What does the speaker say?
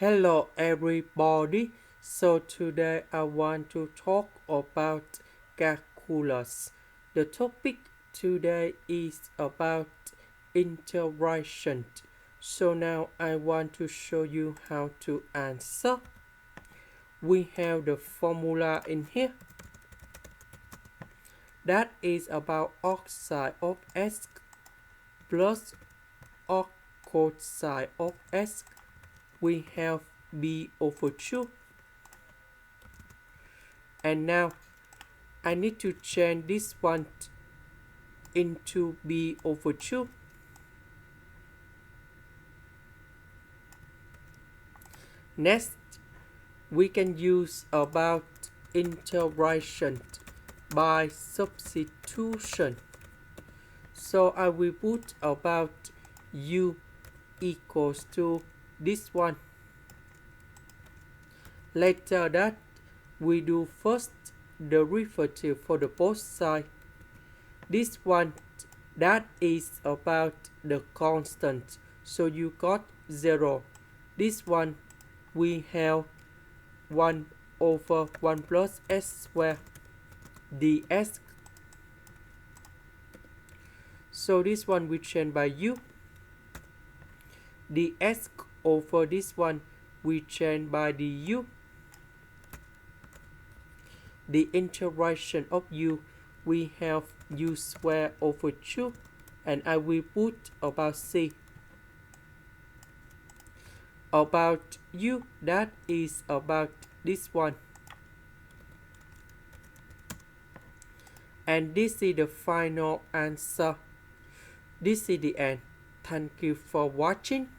Hello everybody. So today I want to talk about calculus. The topic today is about integration. So now I want to show you how to answer. We have the formula in here. That is about arcsine of x plus arccosine of x. We have b over 2. And now I need to change this one into b over 2. Next, we can use about integration by substitution. So I will put about u equals to this one. Later that, we do first derivative for the both sides. This one, that is about the constant, so you got 0. This one, we have 1 over 1 plus s squared dx. So this one we change by u. dx over this one we change by du. The integration of u, we have u squared over 2, and I will put about c. About u, that is about this one. And this is the final answer. This is the end. Thank you for watching.